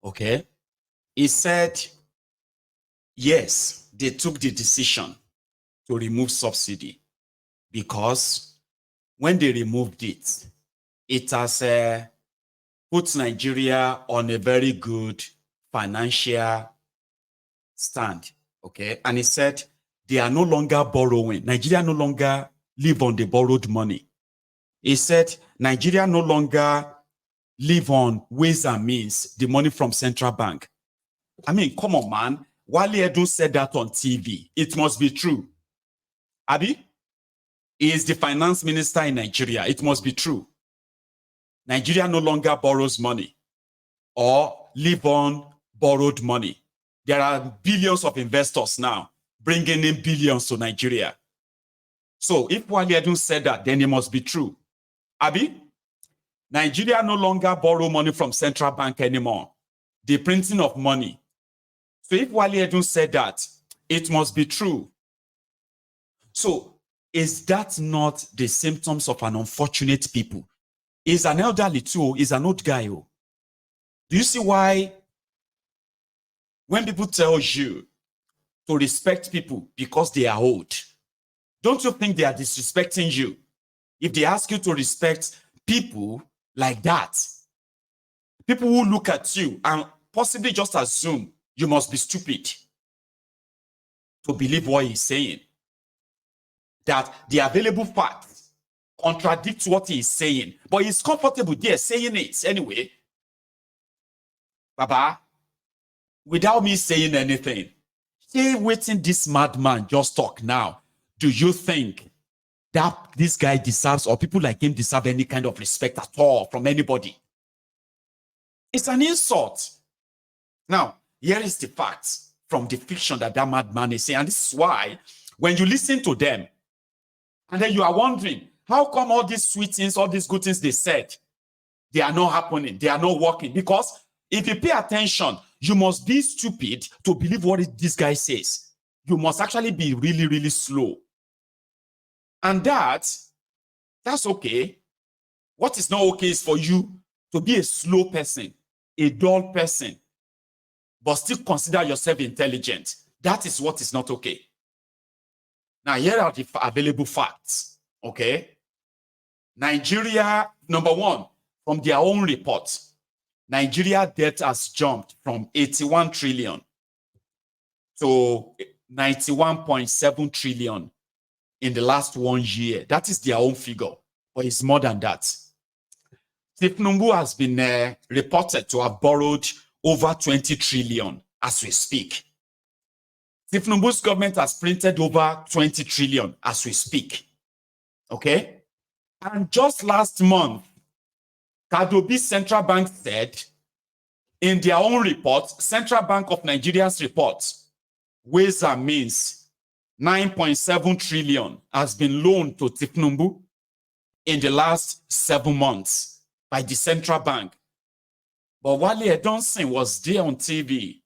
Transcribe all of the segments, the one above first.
Okay. He said, yes, they took the decision to remove subsidy because when they removed it, it has put Nigeria on a very good financial stand. Okay. And he said they are no longer borrowing. Nigeria no longer live on the borrowed money. He said Nigeria no longer live on ways and means, the money from central bank. I mean, come on, man. Wale Edun said that on TV. It must be true. Abi? He is the finance minister in Nigeria. It must be true. Nigeria no longer borrows money or live on borrowed money. There are billions of investors now bringing in billions to Nigeria. So if Wale Edun said that, then it must be true. Abi? Nigeria no longer borrow money from central bank anymore. The printing of money. So if Wale Edun said that, it must be true. So is that not the symptoms of an unfortunate people? He's an elderly too. He's an old guy. Do you see why when people tell you to respect people because they are old, don't you think they are disrespecting you? If they ask you to respect people like that, people who look at you and possibly just assume you must be stupid to believe what he's saying, that the available facts contradict what he's saying, but he's comfortable there saying it anyway. Baba, without me saying anything, stay waiting this madman just talk now. Do you think that this guy deserves, or people like him deserve, any kind of respect at all from anybody? It's an insult. Now, here is the facts from the fiction that madman is saying. And this is why, when you listen to them, and then you are wondering, how come all these sweet things, all these good things they said, they are not happening, they are not working? Because if you pay attention, you must be stupid to believe what this guy says. You must actually be really, really slow. And that's okay. What is not okay is for you to be a slow person, a dull person, but still consider yourself intelligent. That is what is not okay. Now, here are the available facts, okay? Nigeria, number one, from their own report, Nigeria debt has jumped from 81 trillion to 91.7 trillion in the last 1 year. That is their own figure, but it's more than that. Tinubu has been reported to have borrowed over 20 trillion as we speak. Tinubu's government has printed over 20 trillion as we speak. Okay? And just last month, Kadobi's central bank said in their own report, Central Bank of Nigeria's report, Ways and Means, 9.7 trillion has been loaned to Tinubu in the last 7 months by the central bank. But Wale Edun was there on TV.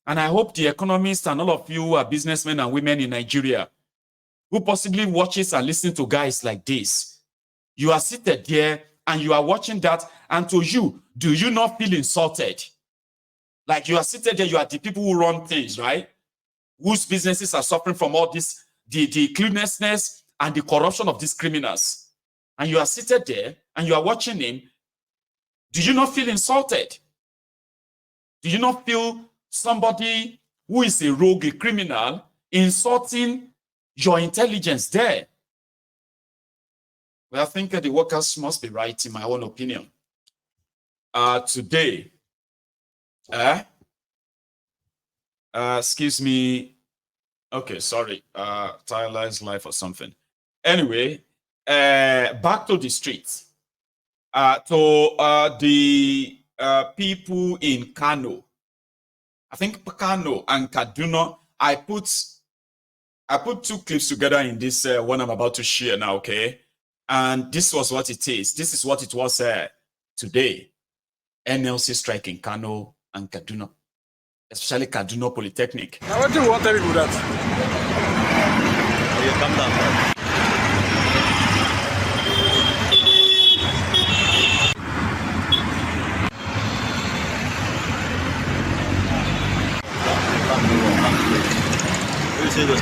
And I hope the economists and all of you who are businessmen and women in Nigeria who possibly watches and listen to guys like this, you are seated there and you are watching that, and to you, do you not feel insulted? Like you are seated there, you are the people who run things, right? Whose businesses are suffering from all this, the cluelessness and the corruption of these criminals. And you are seated there and you are watching him. Do you not feel insulted? Do you not feel somebody who is a rogue, a criminal, insulting your intelligence there? Well, I think the workers must be right, in my own opinion. Today, excuse me. Okay, sorry. Tyler's life or something. Anyway, back to the streets. To the people in Kano. I think Kano and Kaduna. I put 2 clips together in this one I'm about to share now, okay? And this was what it is. This is what it was today. NLC strike in Kano and Kaduna, especially Kaduna Polytechnic. Now, what do you want to tell people that? You come down. serious.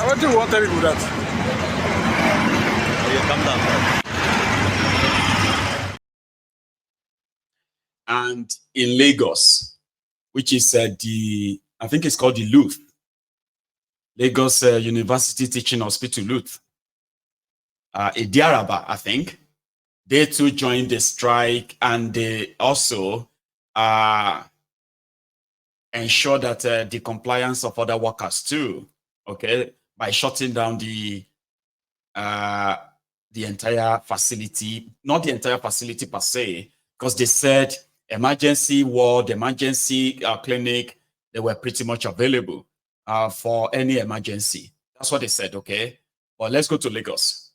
What do you want to tell people that? Calm down. And in Lagos, which is I think it's called the Luth, Lagos University Teaching Hospital Luth, Idiaraba, I think, they too joined the strike, and they also ensure that the compliance of other workers too, okay, by shutting down the entire facility, not the entire facility per se, because they said emergency ward, emergency clinic, they were pretty much available for any emergency. That's what they said, okay? But let's go to Lagos.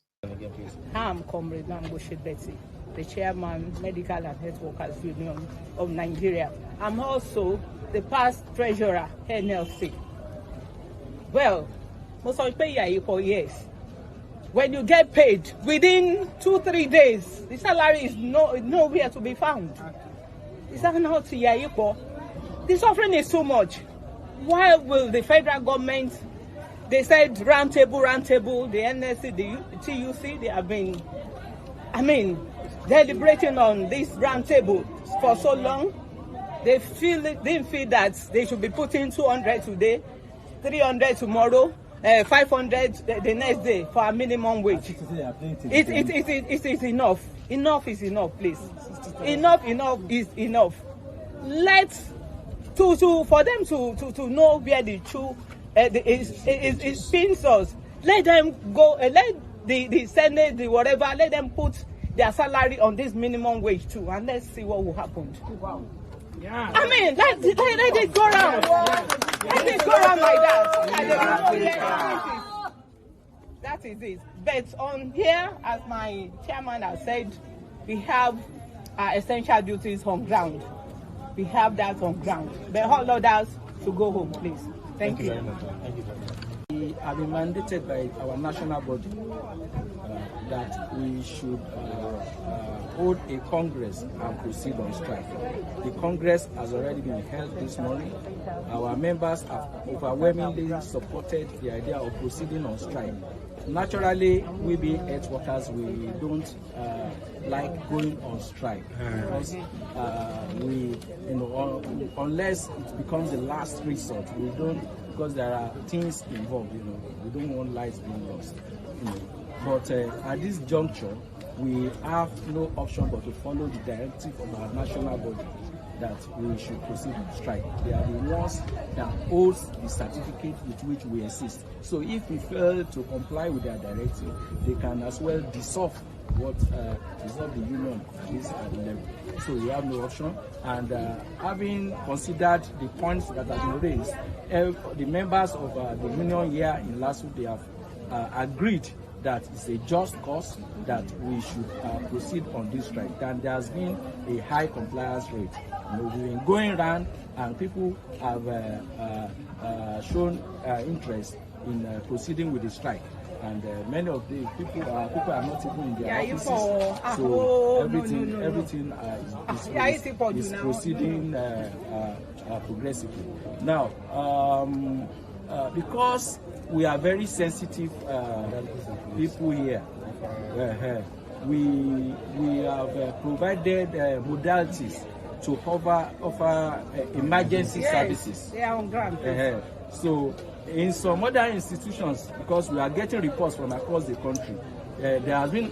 I'm Comrade Namboshi Betty, the chairman, Medical and Health Workers Union of Nigeria. I'm also the past treasurer, NLC. Well, most of pay you for years. When you get paid within 2-3 days, the salary is nowhere to be found. Is that not equal? The suffering is too much. Why will the federal government? They said round table, the NSC, the TUC, they have been, deliberating on this round table for so long. They didn't feel that they should be putting 200 today, 300 tomorrow, 500 the next day for a minimum wage. It is enough. Enough is enough, please. Enough is enough. For them to know where the true it pins us. Let them go. Let the Senate, the whatever. Let them put their salary on this minimum wage too, and let's see what will happen. Wow. Yeah. Let it go around. Let it go around like that. That is it. But on here, as my chairman has said, we have our essential duties on ground. We have that on ground. But all others to go home, please. Thank you. Very much. Thank you very much. We have been mandated by our national body that we should hold a Congress and proceed on strike. The Congress has already been held this morning. Our members have overwhelmingly supported the idea of proceeding on strike. Naturally, we being health workers, we don't like going on strike because unless it becomes the last resort, we don't, because there are things involved. We don't want lives being lost. But at this juncture, we have no option but to follow the directive of our national body that we should proceed on strike. They are the ones that holds the certificate with which we assist. So if we fail to comply with their directive, they can as well dissolve the union at this level. So we have no option. And having considered the points that have been raised, the members of the union here in Lasu, they have agreed that it's a just cause that we should proceed on this strike. And there has been a high compliance rate. We've been going around and people have shown interest in proceeding with the strike. And many of the people are not even in their offices. So everything is proceeding progressively. Now, because we are very sensitive people here, we have provided modalities to offer emergency services. They are on ground. So in some other institutions, because we are getting reports from across the country, there has been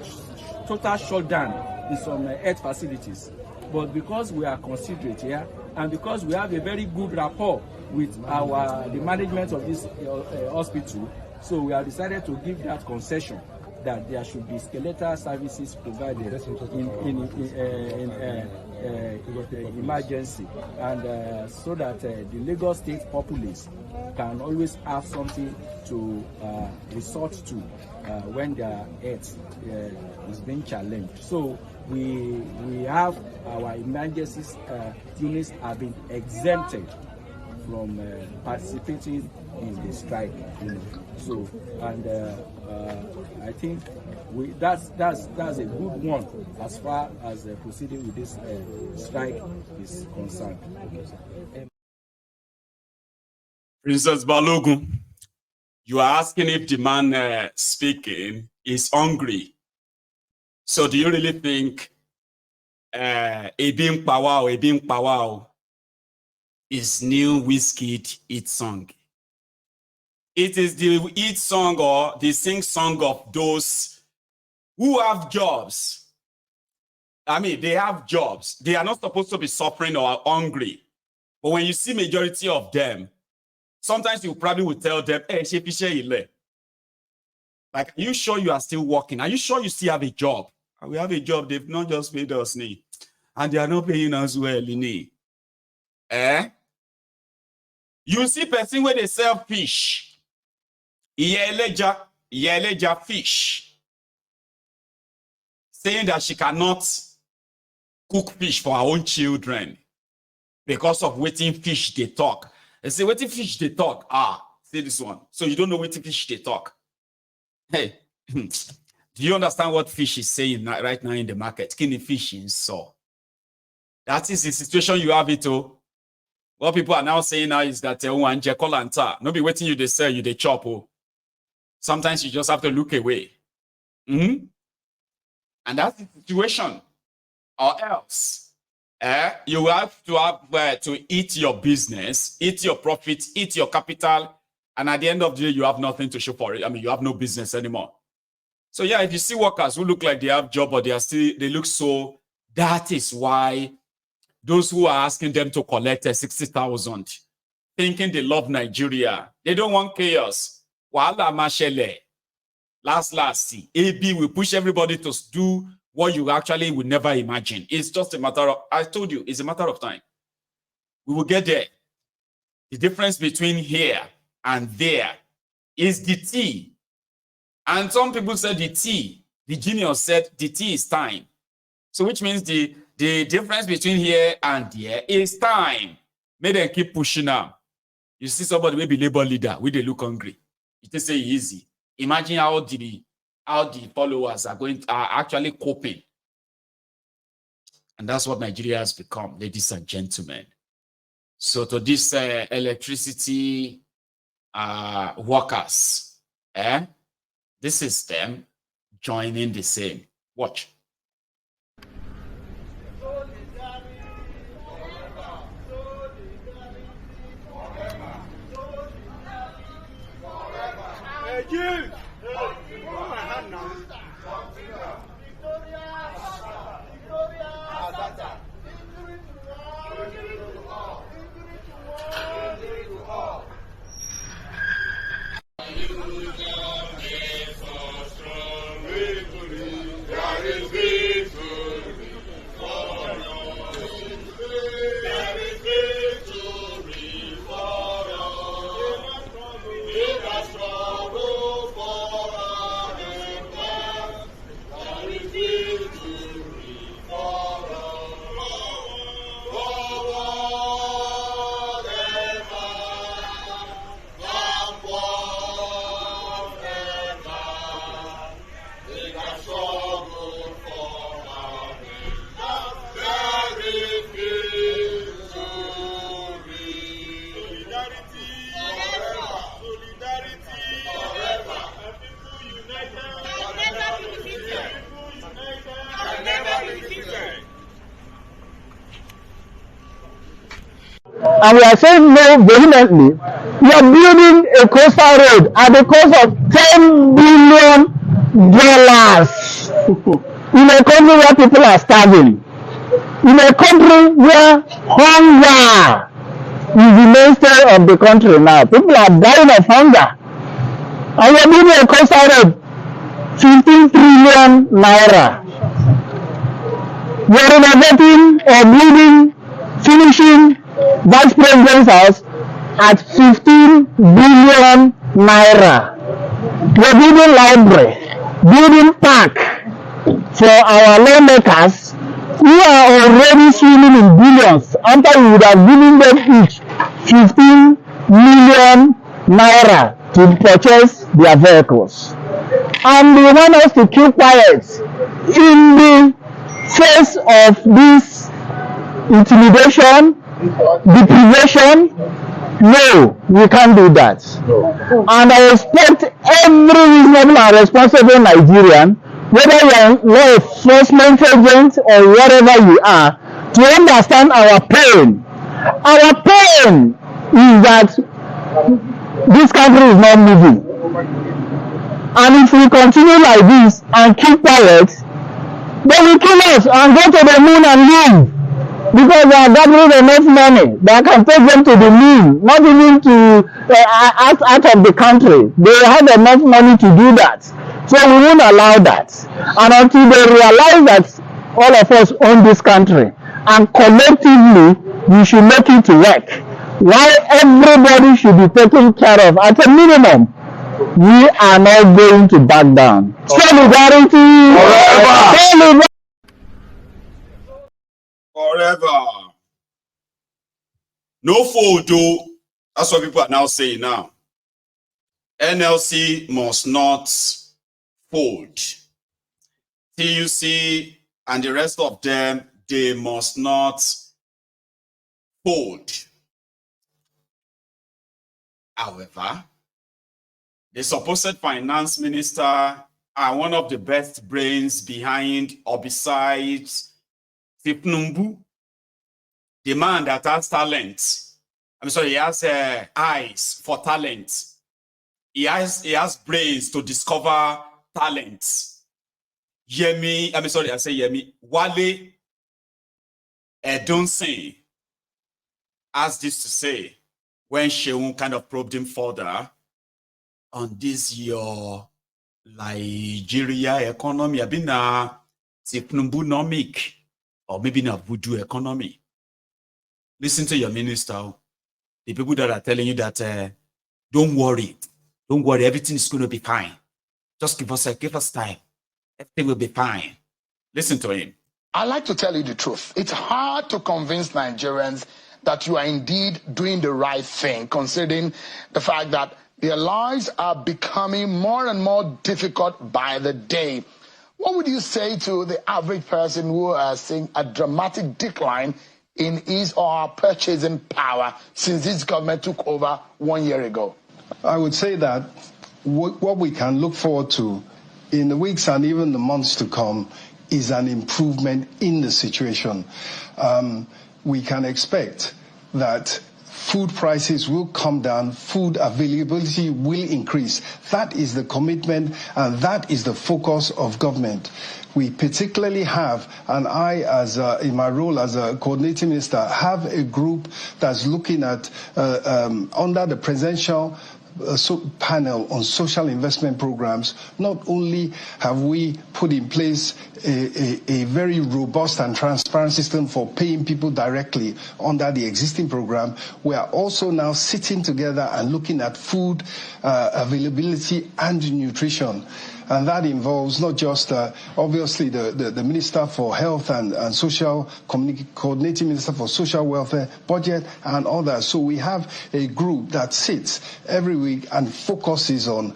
total shutdown in some health facilities. But because we are considerate here, and because we have a very good rapport with the management of this hospital, so we have decided to give that concession that there should be skeletal services provided in emergency, and so that the Lagos State populace can always have something to resort to when their health is being challenged. So we have our emergency units have been exempted from participating in the strike. So, and I think that's a good one as far as proceeding with this strike is concerned. Princess Balogun, you are asking if the man speaking is hungry. So do you really think Ebim Pawao is new Wizkid hit song? It is the hit song or the sing song of those who have jobs. I mean, they have jobs. They are not supposed to be suffering or hungry. But when you see majority of them, sometimes you probably will tell them, hey, like, are you sure you are still working? Are you sure you still have a job? We have a job. They've not just paid us, and they are not paying us well, You see person where they sell fish. Yeleja fish. Saying that she cannot cook fish for her own children because of waiting fish they talk. They say, waiting fish they talk. Say this one. So you don't know waiting fish they talk. Hey, do you understand what fish is saying right now in the market? Skinny fish in so. That is the situation you have it to. What people are now saying now is that no be waiting you they sell, you they chop. Sometimes you just have to look away. And that's the situation. Or else, you have to eat your business, eat your profit, eat your capital, and at the end of the day, you have nothing to show for it. I mean, you have no business anymore. So yeah, if you see workers who look like they have job, but they look so, that is why those who are asking them to collect 60,000, thinking they love Nigeria, they don't want chaos. Wala mashele. Last, AB will push everybody to do what you actually would never imagine. It's just a matter of, I told you, it's a matter of time. We will get there. The difference between here and there is the T. And some people said the T. The genius said the T is time. So which means the difference between here and there is time. May them keep pushing now. You see somebody maybe labor leader, we they look hungry. It is say easy. Imagine how the followers are actually coping. And that's what Nigeria has become, ladies and gentlemen. So to this electricity workers, this is them joining the same. Watch. You! and we are saying no vehemently. You are building a coastal road at the cost of $10 billion in a country where people are starving, in a country where hunger is the mainstay of the country now. People are dying of hunger. And we are building a coastal road, 15 trillion naira. We are renovating or building, finishing Vice President's house at 15 billion naira. We are building library, building park for our lawmakers who are already swimming in billions after we would have given them each 15 million naira to purchase their vehicles. And they want us to keep quiet in the face of this intimidation, deprivation. No, we can't do that. And I expect every reasonable and responsible Nigerian, whether you are law enforcement agent or whatever you are, to understand our pain. Our pain is that this country is not moving. And if we continue like this and keep quiet, they will kill us and go to the moon and live. Because they are gathering enough money that can take them to the moon, not even to out of the country. They have enough money to do that. So we won't allow that. And until they realize that all of us own this country, and collectively we should make it work, while everybody should be taken care of at a minimum, we are not going to back down. Solidarity forever. Forever. No photo. That's what people are now saying now. NLC must not fold. TUC and the rest of them, they must not fold. However, the supposed finance minister are one of the best brains behind or besides Tinubu, the man that has talent. I'm sorry, he has eyes for talent. He has brains to discover talent. Wale Edun has this to say when Sheun kind of probed him further on this your Nigeria economy. I've been Tinubu-nomic, or maybe not voodoo economy. Listen to your minister, the people that are telling you that don't worry, everything is going to be fine. Just give us time, everything will be fine. Listen to him. I like to tell you the truth. It's hard to convince Nigerians that you are indeed doing the right thing, considering the fact that their lives are becoming more and more difficult by the day. What would you say to the average person who is seeing a dramatic decline in his or her purchasing power since this government took over 1 year ago? I would say that what we can look forward to in the weeks and even the months to come is an improvement in the situation. We can expect that food prices will come down, food availability will increase. That is the commitment and that is the focus of government. We particularly have, and I, in my role as a coordinating minister, have a group that's looking at, under the presidential panel on social investment programs. Not only have we put in place a very robust and transparent system for paying people directly under the existing program, we are also now sitting together and looking at food availability and nutrition. And that involves not just, obviously, the Minister for Health and Social, Coordinating Minister for Social Welfare, Budget, and others. So we have a group that sits every week and focuses on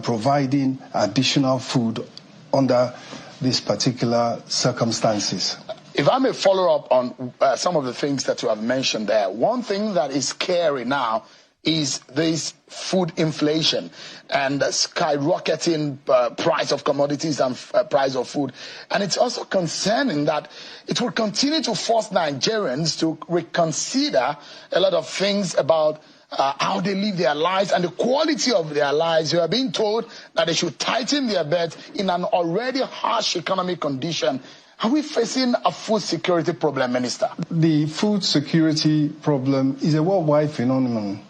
providing additional food under these particular circumstances. If I may follow up on some of the things that you have mentioned there, one thing that is scary now is this food inflation and skyrocketing price of commodities and price of food. And it's also concerning that it will continue to force Nigerians to reconsider a lot of things about how they live their lives and the quality of their lives. You are being told that they should tighten their belts in an already harsh economic condition. Are we facing a food security problem, Minister? The food security problem is a worldwide phenomenon.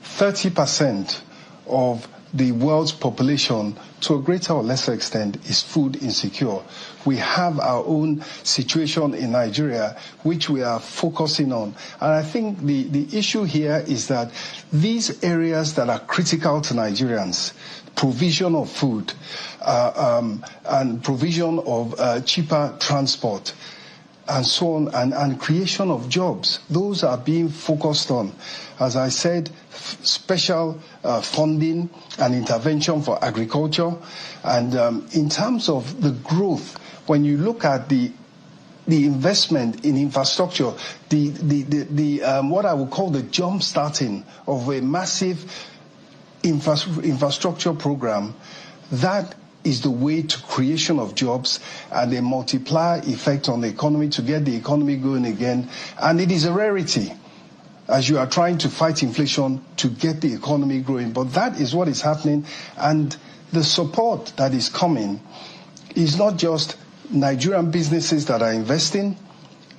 30% of the world's population, to a greater or lesser extent, is food insecure. We have our own situation in Nigeria, which we are focusing on. And I think the issue here is that these areas that are critical to Nigerians, provision of food and provision of cheaper transport, and so on, and creation of jobs, those are being focused on. As I said, special funding and intervention for agriculture. And in terms of the growth, when you look at the investment in infrastructure, the what I would call the jump starting of a massive infrastructure program, that is the way to creation of jobs and a multiplier effect on the economy to get the economy going again. And it is a rarity as you are trying to fight inflation to get the economy growing. But that is what is happening. And the support that is coming is not just Nigerian businesses that are investing.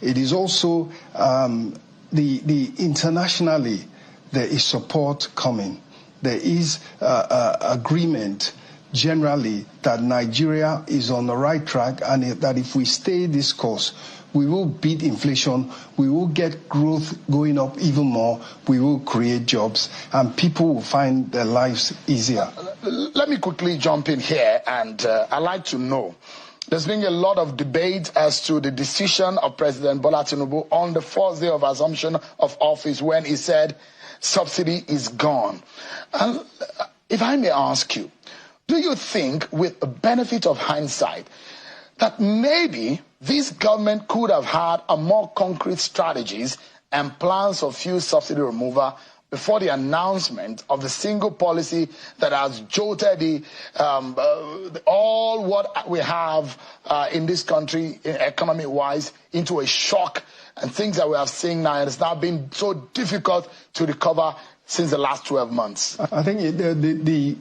It is also the internationally there is support coming. There is agreement generally that Nigeria is on the right track, and that if we stay this course, we will beat inflation, we will get growth going up even more, we will create jobs, and people will find their lives easier. Let me quickly jump in here, and I'd like to know, there's been a lot of debate as to the decision of President Bola Tinubu on the first day of assumption of office when he said subsidy is gone. And if I may ask you, do you think, with the benefit of hindsight, that maybe this government could have had a more concrete strategies and plans of fuel subsidy removal before the announcement of the single policy that has jolted all what we have in this country, economy-wise, into a shock, and things that we have seen now, and it's now been so difficult to recover since the last 12 months? I think the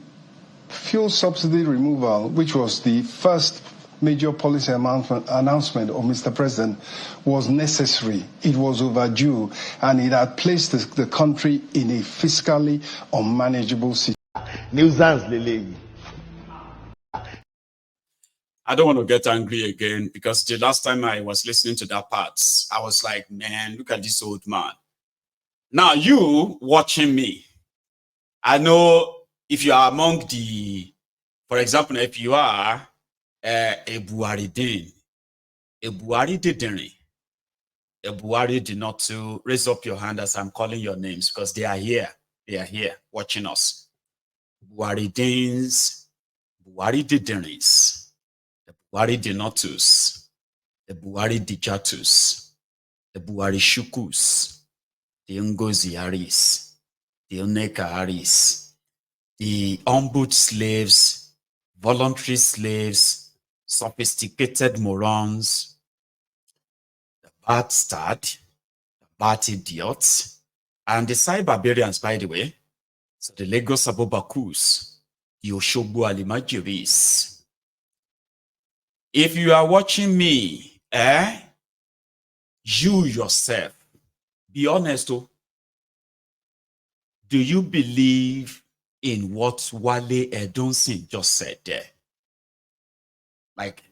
fuel subsidy removal, which was the first major policy announcement of Mr. President, was necessary. It was overdue, and it had placed the country in a fiscally unmanageable situation. I don't want to get angry again, because the last time I was listening to that part, I was like, man, look at this old man. Now, you watching me, I know if you are among the, for example, if you are a Buhari did not to raise up your hand as I'm calling your names, because they are here watching us. Buhari Danes, Buhari Diderins, the Buhari Denotus, the Buhari Dijatus, the Buhari Shukus, the Ngozi Haris, the Oneka Haris, the humbled slaves, voluntary slaves, sophisticated morons, the bastard, the bad idiots, and the side barbarians, by the way. So the Lagos Abobakus, the Oshogbo Alimajiris. If you are watching me, you yourself, be honest, oh, do you believe in what Wale Edun just said there? Like,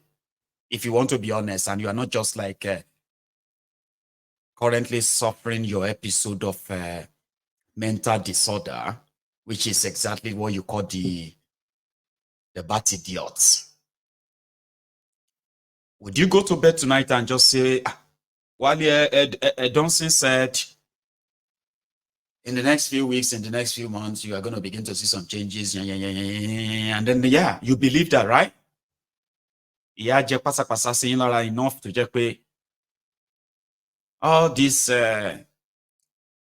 if you want to be honest, and you are not just like currently suffering your episode of mental disorder, which is exactly what you call the bad idiots. Would you go to bed tonight and just say, Wale Edun said, in the next few weeks, in the next few months, you are going to begin to see some changes, and then, yeah, you believe that, right? Yeah, enough to just pay all this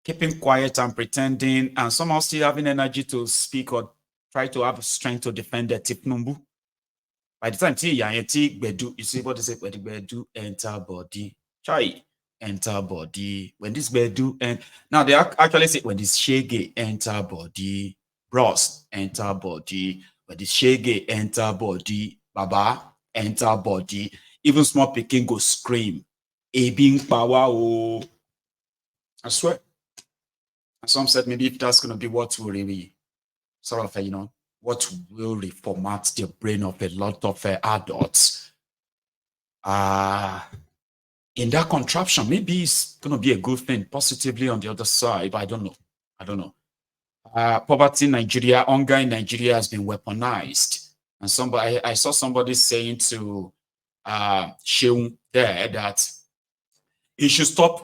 keeping quiet and pretending, and somehow still having energy to speak or try to have strength to defend the Tinubu. By the time you see what is it? When the bedu enter body, chai enter body. When this bedu and now they actually say when this shege enter body, bros enter body. When this shege enter body, baba enter body. Even small pikin go scream, "A being power oh!" I swear. And some said maybe if that's going to be what will really sort of, what will reformat the brain of a lot of adults. In that contraption, maybe it's going to be a good thing positively on the other side, but I don't know. Poverty in Nigeria, hunger in Nigeria has been weaponized. And I saw somebody saying to Sheung there that he should stop